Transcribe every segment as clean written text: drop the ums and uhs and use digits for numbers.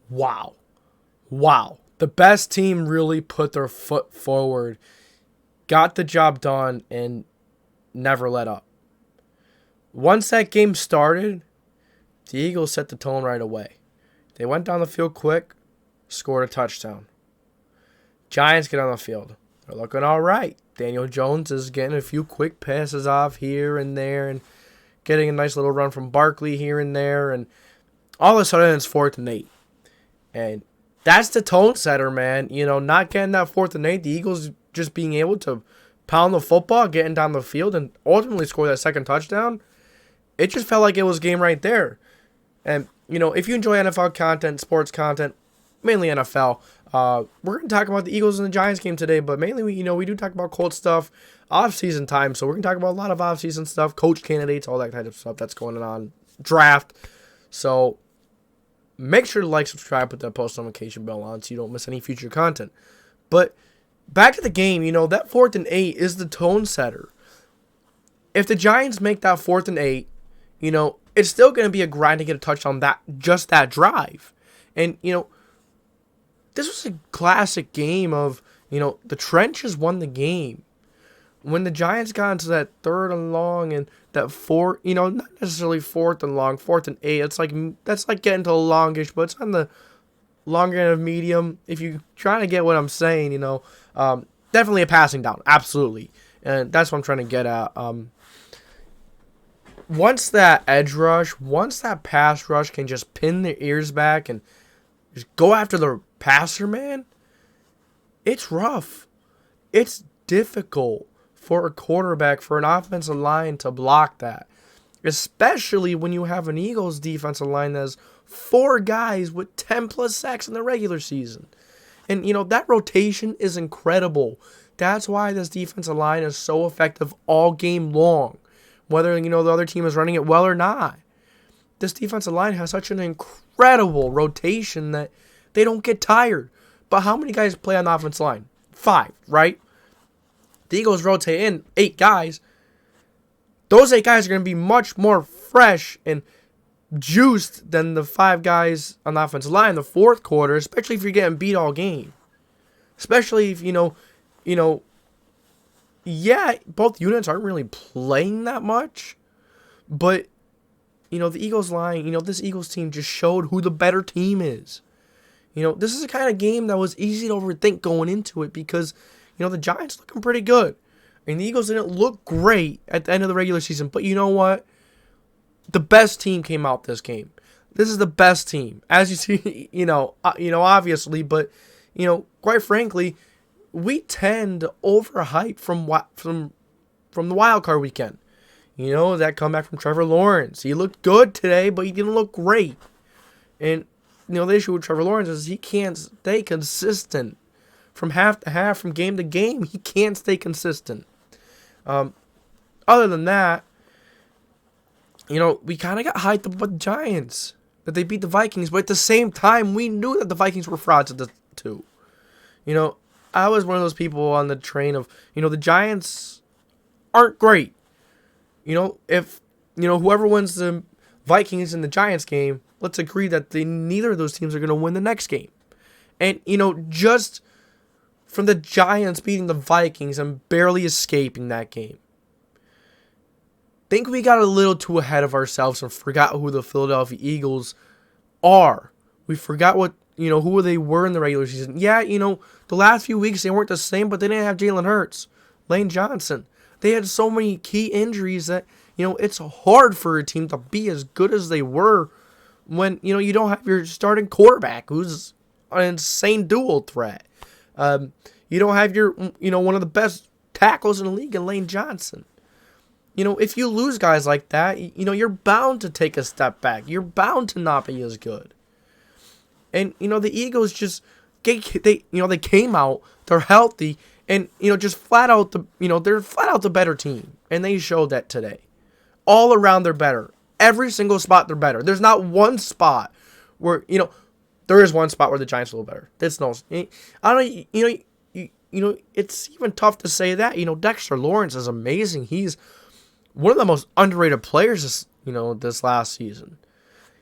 wow. Wow. The best team really put their foot forward, got the job done, and never let up. Once that game started, the Eagles set the tone right away. They went down the field quick, scored a touchdown. Giants get on the field. They're looking all right. Daniel Jones is getting a few quick passes off here and there and getting a nice little run from Barkley here and there. And all of a sudden, it's 4th and 8. And that's the tone setter, man. Not getting that 4th and 8. The Eagles just being able to pound the football, getting down the field, and ultimately score that second touchdown. It just felt like it was game right there. And, if you enjoy NFL content, sports content, mainly NFL, we're going to talk about the Eagles and the Giants game today, but mainly, we do talk about Colts stuff, off-season time, so we're going to talk about a lot of off-season stuff, coach candidates, all that kind of stuff that's going on, draft. So make sure to like, subscribe, put that post notification bell on so you don't miss any future content. But back to the game, that 4th and 8 is the tone setter. If the Giants make that 4th and 8, it's still going to be a grind to get a touchdown just that drive. And, this was a classic game of, the trenches won the game. When the Giants got into that 3rd and long and that 4th, not necessarily 4th and long, 4th and 8, that's like getting to a longish, but it's on the longer end of medium. If you're trying to get what I'm saying, definitely a passing down, absolutely. And that's what I'm trying to get at. Once that edge rush, once that pass rush can just pin their ears back and just go after the passer, man, it's rough. It's difficult for a quarterback, for an offensive line to block that. Especially when you have an Eagles defensive line that has 4 guys with 10-plus sacks in the regular season. And, that rotation is incredible. That's why this defensive line is so effective all game long. Whether, the other team is running it well or not. This defensive line has such an incredible rotation that they don't get tired. But how many guys play on the offensive line? 5, right? The Eagles rotate in 8 guys. Those 8 guys are going to be much more fresh and juiced than the 5 guys on the offensive line in the 4th quarter, especially if you're getting beat all game. Especially if, both units aren't really playing that much. But, the Eagles line, this Eagles team just showed who the better team is. This is the kind of game that was easy to overthink going into it because, the Giants looking pretty good. And the Eagles didn't look great at the end of the regular season. But you know what? The best team came out this game. This is the best team. As you see, obviously. But, quite frankly, we tend to overhype from the wild card weekend. That comeback from Trevor Lawrence. He looked good today, but he didn't look great. And, the issue with Trevor Lawrence is he can't stay consistent. From half to half, from game to game, he can't stay consistent. Other than that, we kind of got hyped up with the Giants. That they beat the Vikings, but at the same time, we knew that the Vikings were frauds at the two. I was one of those people on the train of, the Giants aren't great. If, whoever wins the Vikings and the Giants game, let's agree that neither of those teams are going to win the next game. And, just from the Giants beating the Vikings and barely escaping that game, I think we got a little too ahead of ourselves and forgot who the Philadelphia Eagles are. We forgot who they were in the regular season. Yeah, the last few weeks they weren't the same, but they didn't have Jalen Hurts, Lane Johnson. They had so many key injuries that, it's hard for a team to be as good as they were when, you don't have your starting quarterback who's an insane dual threat. You don't have your, one of the best tackles in the league in Lane Johnson. If you lose guys like that, you're bound to take a step back. You're bound to not be as good. And, the Eagles just, they came out, they're healthy, and, just flat out, they're flat out the better team. And they showed that today. All around, they're better. Every single spot, they're better. There's not one spot where, there is one spot where the Giants are a little better. It's no, I don't know, it's even tough to say that. Dexter Lawrence is amazing. He's one of the most underrated players this last season.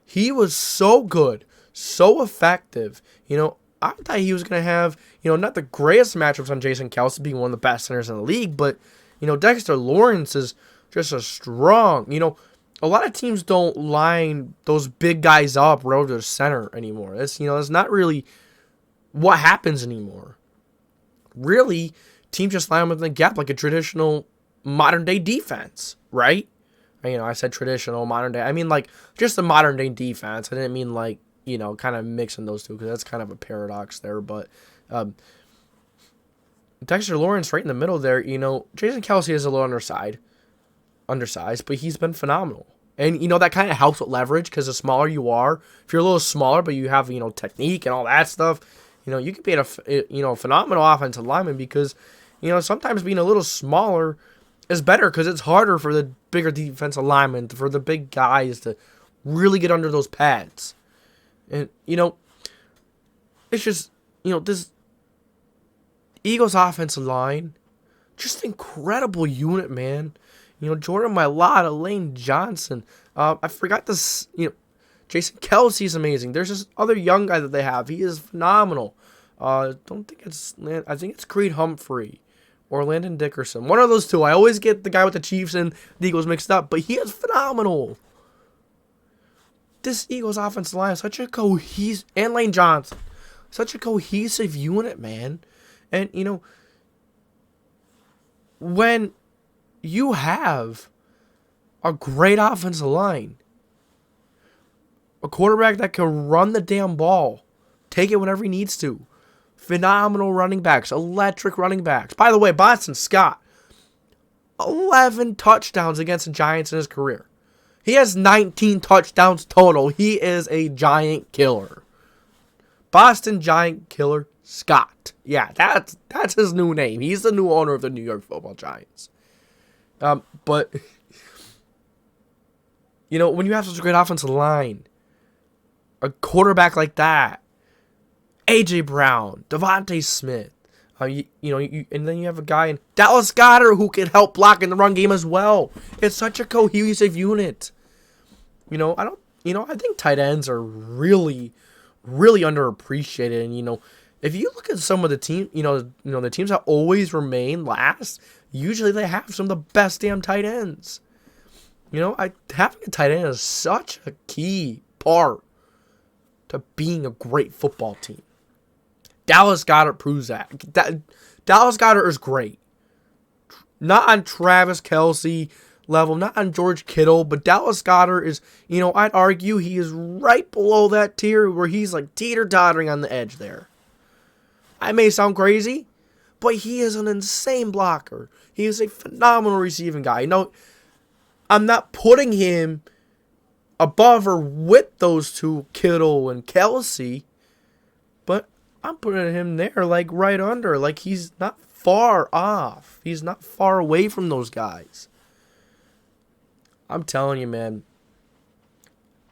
He was so good, so effective. I thought he was going to have, not the greatest matchups on Jason Kelce, being one of the best centers in the league, but, Dexter Lawrence is just a strong, a lot of teams don't line those big guys up relative to center anymore. It's not really what happens anymore. Really, teams just line them in the gap like a traditional modern-day defense, right? I said traditional, modern-day. I mean, like, just the modern-day defense. I didn't mean, like, kind of mixing those two, because that's kind of a paradox there. But Dexter Lawrence right in the middle there, Jason Kelce is a little undersized, but he's been phenomenal. And, that kind of helps with leverage, because the smaller you are, if you're a little smaller, but you have, technique and all that stuff, you can be a phenomenal offensive lineman, because, sometimes being a little smaller is better, because it's harder for the bigger defensive linemen, for the big guys to really get under those pads. And, it's just, this Eagles offensive line, just incredible unit, man. Jordan Mailata, Lane Johnson. I forgot this, Jason Kelce is amazing. There's this other young guy that they have. He is phenomenal. I think it's Creed Humphrey or Landon Dickerson. One of those two. I always get the guy with the Chiefs and the Eagles mixed up, but he is phenomenal. This Eagles offensive line is such a cohesive, and Lane Johnson, such a cohesive unit, man. And, when you have a great offensive line, a quarterback that can run the damn ball, take it whenever he needs to, phenomenal running backs, electric running backs. By the way, Boston Scott, 11 touchdowns against the Giants in his career. He has 19 touchdowns total. He is a giant killer. Boston Giant Killer Scott. Yeah, that's his new name. He's the new owner of the New York Football Giants. But, when you have such a great offensive line, a quarterback like that, A.J. Brown, Devontae Smith, and then you have a guy in Dallas Goedert who can help block in the run game as well. It's such a cohesive unit. I think tight ends are really, really underappreciated. And, if you look at some of the team, the teams that always remain last, usually they have some of the best damn tight ends. Having a tight end is such a key part to being a great football team. Dallas Goedert proves that. Dallas Goedert is great. Not on Travis Kelce level, not on George Kittle, but Dallas Goedert is, I'd argue he is right below that tier where he's like teeter-tottering on the edge there. I may sound crazy, but he is an insane blocker. He is a phenomenal receiving guy. I'm not putting him above or with those two, Kittle and Kelce, but I'm putting him there, like right under. Like, he's not far off. He's not far away from those guys. I'm telling you, man.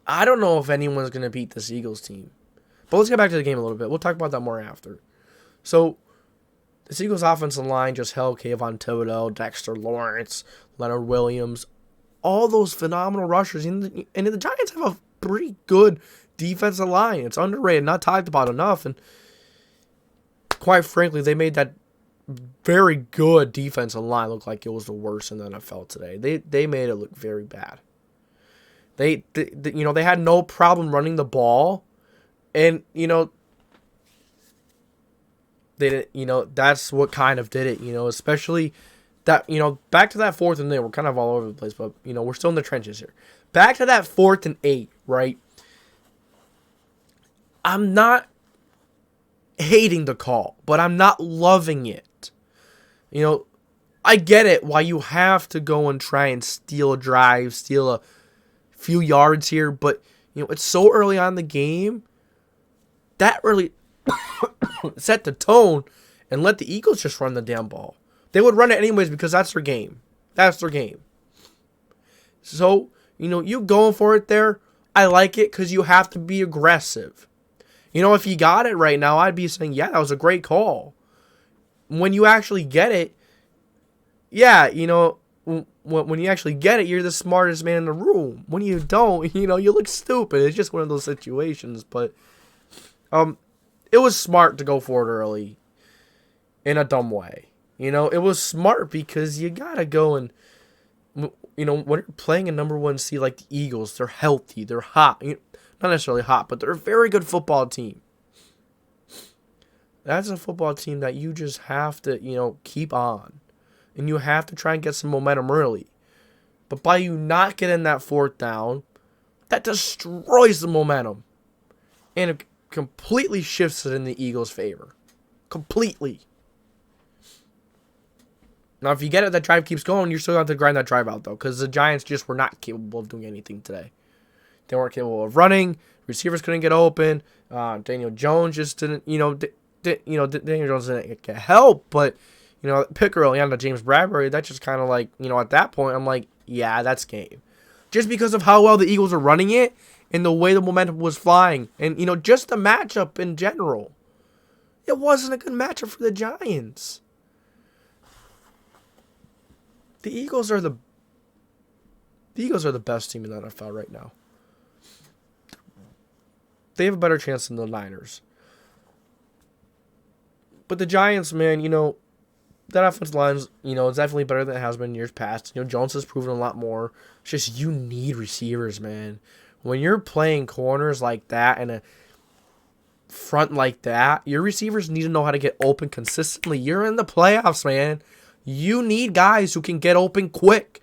I don't know if anyone's going to beat this Eagles team. But let's get back to the game a little bit. We'll talk about that more after. So, this Eagles offensive line just held Kayvon Thibodeau, Dexter Lawrence, Leonard Williams, all those phenomenal rushers. And the Giants have a pretty good defensive line. It's underrated, not talked about enough. And quite frankly, they made that very good defensive line look like it was the worst in the NFL today. They made it look very bad. They had no problem running the ball, and they didn't. That's what kind of did it. Especially that back to that 4th and 8. We're kind of all over the place, but we're still in the trenches here. Back to that 4th and 8, right? I'm not hating the call, but I'm not loving it. I get it why you have to go and try and steal a drive, steal a few yards here, but it's so early on in the game that really set the tone and let the Eagles just run the damn ball. They would run it anyways because that's their game. That's their game. So, you going for it there, I like it because you have to be aggressive. If you got it right now, I'd be saying, yeah, that was a great call. When you actually get it, yeah, when you actually get it, you're the smartest man in the room. When you don't, you look stupid. It's just one of those situations. But it was smart to go for it early in a dumb way. It was smart because you got to go and, when you're playing a number one seed like the Eagles, they're healthy, they're hot. Not necessarily hot, but they're a very good football team. That's a football team that you just have to, keep on. And you have to try and get some momentum early. But by you not getting that fourth down, that destroys the momentum. And it completely shifts it in the Eagles' favor. Completely. Now, if you get it, that drive keeps going, you're still going to have to grind that drive out, though. Because the Giants just were not capable of doing anything today. They weren't capable of running. Receivers couldn't get open. Daniel Jones just didn't, Daniel Jones didn't get help. But, pick early on to James Bradbury, that's just kind of like, at that point, I'm like, yeah, that's game. Just because of how well the Eagles are running it and the way the momentum was flying. And, just the matchup in general. It wasn't a good matchup for the Giants. The Eagles are the best team in the NFL right now. They have a better chance than the Niners. But the Giants, man, that offensive line is, it's definitely better than it has been in years past. Jones has proven a lot more. It's just you need receivers, man. When you're playing corners like that and a front like that, your receivers need to know how to get open consistently. You're in the playoffs, man. You need guys who can get open quick.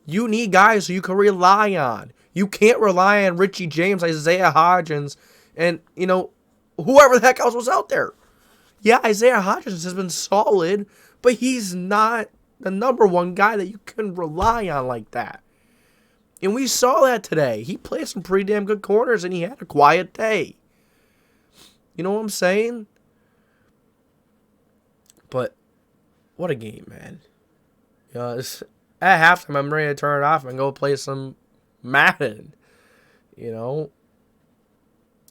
You need guys who you can rely on. You can't rely on Richie James, Isaiah Hodgins, and, whoever the heck else was out there. Yeah, Isaiah Hodgins has been solid, but he's not the number one guy that you can rely on like that. And we saw that today. He played some pretty damn good corners, and he had a quiet day. You know what I'm saying? But what a game, man. At halftime, I'm ready to turn it off and go play some Madden. I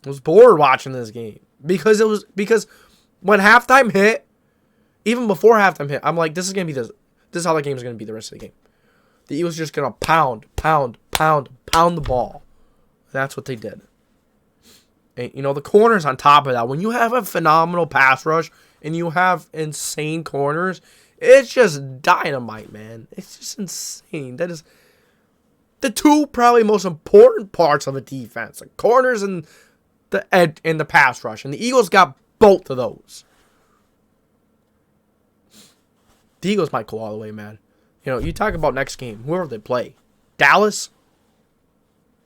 was bored watching this game. Because when halftime hit, even before halftime hit, I'm like, this is how the game is going to be the rest of the game. The Eagles just going to pound the ball. And that's what they did. And, the corners on top of that, when you have a phenomenal pass rush and you have insane corners, it's just dynamite, man. It's just insane. That is the two probably most important parts of a defense. The corners and the edge and the pass rush. And the Eagles got both of those. The Eagles might go all the way, man. You talk about next game, whoever they play. Dallas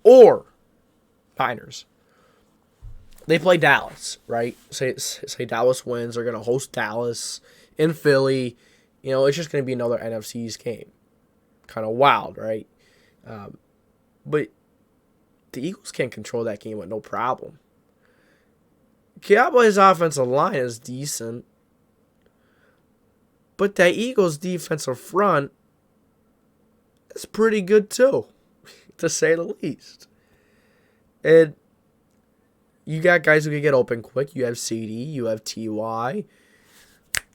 or Niners. They play Dallas, right? Say Dallas wins. They're going to host Dallas in Philly. It's just going to be another NFC's game. Kind of wild, right? But the Eagles can control that game with no problem. Cowboys' offensive line is decent. But that Eagles' defensive front is pretty good too, to say the least. And you got guys who can get open quick. You have CD, you have TY.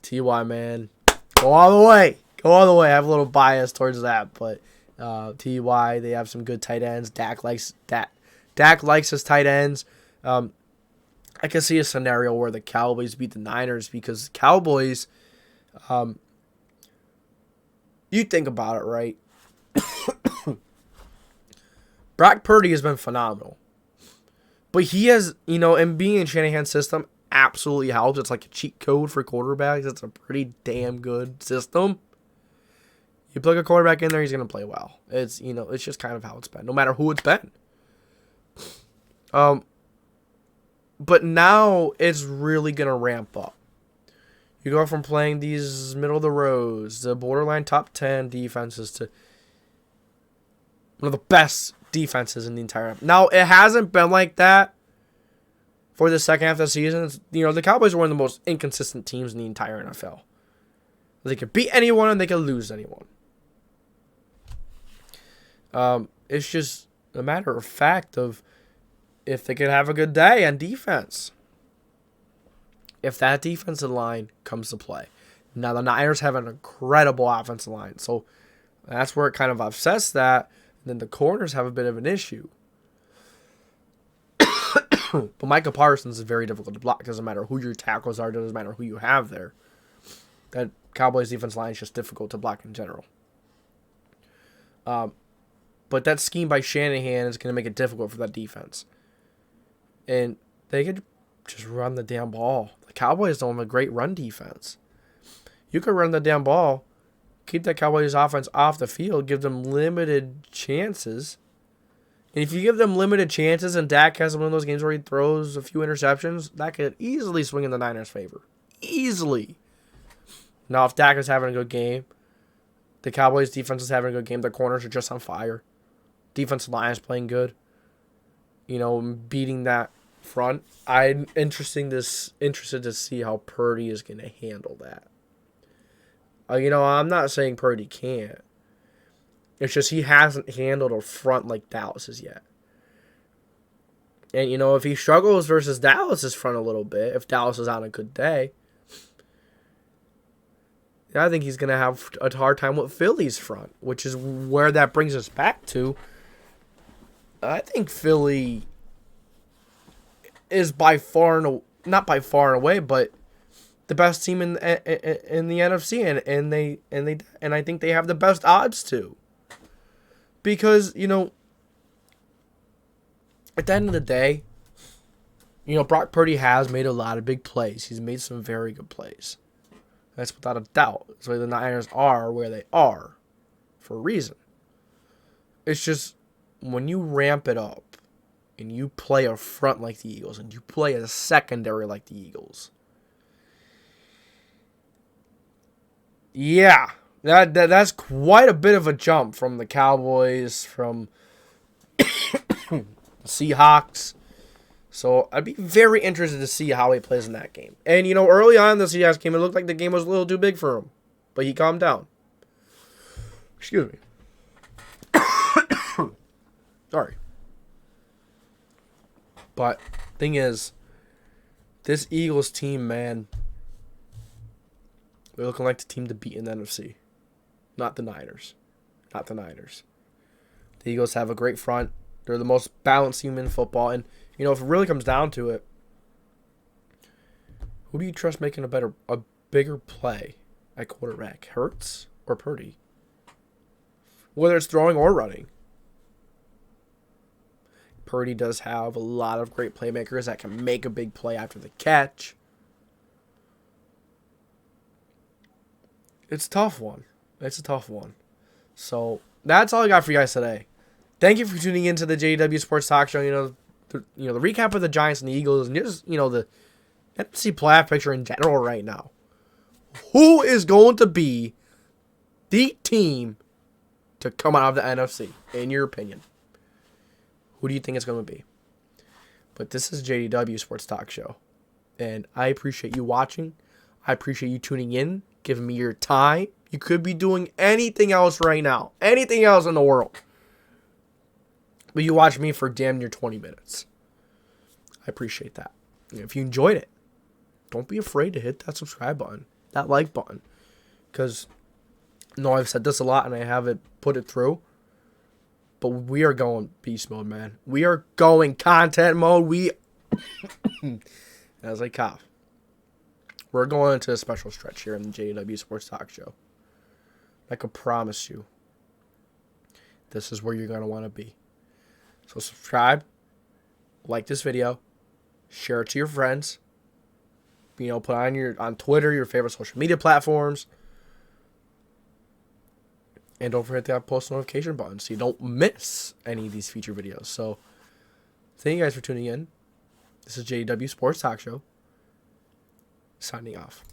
TY, man, go all the way. Go all the way. I have a little bias towards that, but TY, they have some good tight ends. Dak likes his tight ends. I can see a scenario where the Cowboys beat the Niners because the Cowboys, you think about it, right? Brock Purdy has been phenomenal. But he has, and being in Shanahan's system absolutely helps. It's like a cheat code for quarterbacks. It's a pretty damn good system. You plug a quarterback in there, he's going to play well. It's, it's just kind of how it's been, no matter who it's been. But now it's really going to ramp up. You go from playing these middle-of-the-roads, the borderline top 10 defenses to one of the best defenses in the entire... Now, it hasn't been like that for the second half of the season. The Cowboys are one of the most inconsistent teams in the entire NFL. They can beat anyone and they can lose anyone. It's just a matter of fact of if they can have a good day on defense. If that defensive line comes to play. Now, the Niners have an incredible offensive line. So, That's where it kind of offsets that. And then the corners have a bit of an issue. But Micah Parsons is very difficult to block. It doesn't matter who your tackles are. It doesn't matter who you have there. That Cowboys defense line is just difficult to block in general. But that scheme by Shanahan is going to make it difficult for that defense. And they could just run the damn ball. The Cowboys don't have a great run defense. You could run the damn ball, keep that Cowboys offense off the field, give them limited chances. And if you give them limited chances and Dak has one of those games where he throws a few interceptions, that could easily swing in the Niners' favor. Easily. Now, if Dak is having a good game, the Cowboys' defense is having a good game, their corners are just on fire. Defensive line is playing good. Beating that front. I'm interested to see how Purdy is going to handle that. I'm not saying Purdy can't. It's just he hasn't handled a front like Dallas's yet. And, if he struggles versus Dallas's front a little bit, if Dallas is on a good day, I think he's going to have a hard time with Philly's front, which is where that brings us back to. I think Philly is not by far and away, but the best team in the NFC, and I think they have the best odds to. Because, at the end of the day, Brock Purdy has made a lot of big plays. He's made some very good plays. That's without a doubt. That's why the Niners are where they are for a reason. It's just when you ramp it up and you play a front like the Eagles and you play a secondary like the Eagles, yeah. That's quite a bit of a jump from the Cowboys, from the Seahawks. So I'd be very interested to see how he plays in that game. And, early on in the Seahawks game, it looked like the game was a little too big for him. But he calmed down. Excuse me. Sorry. But thing is, this Eagles team, man, they're looking like the team to beat in the NFC. Not the Niners. Not the Niners. The Eagles have a great front. They're the most balanced team in football. And, if it really comes down to it, who do you trust making a bigger play at quarterback? Hurts or Purdy? Whether it's throwing or running. Purdy does have a lot of great playmakers that can make a big play after the catch. It's a tough one. So, that's all I got for you guys today. Thank you for tuning in to the JDW Sports Talk Show. The recap of the Giants and the Eagles and just, the NFC playoff picture in general right now. Who is going to be the team to come out of the NFC, in your opinion? Who do you think it's going to be? But this is JDW Sports Talk Show. And I appreciate you watching. I appreciate you tuning in, giving me your time. You could be doing anything else right now. Anything else in the world. But you watch me for damn near 20 minutes. I appreciate that. And if you enjoyed it, don't be afraid to hit that subscribe button, that like button. Because, I've said this a lot and I haven't put it through. But we are going beast mode, man. We are going content mode. As I cough. We're going into a special stretch here in the JDW Sports Talk Show. I can promise you, this is where you're going to want to be. So subscribe, like this video, share it to your friends. Put on Twitter, your favorite social media platforms. And don't forget that post notification button so you don't miss any of these feature videos. So thank you guys for tuning in. This is JDW Sports Talk Show. Signing off.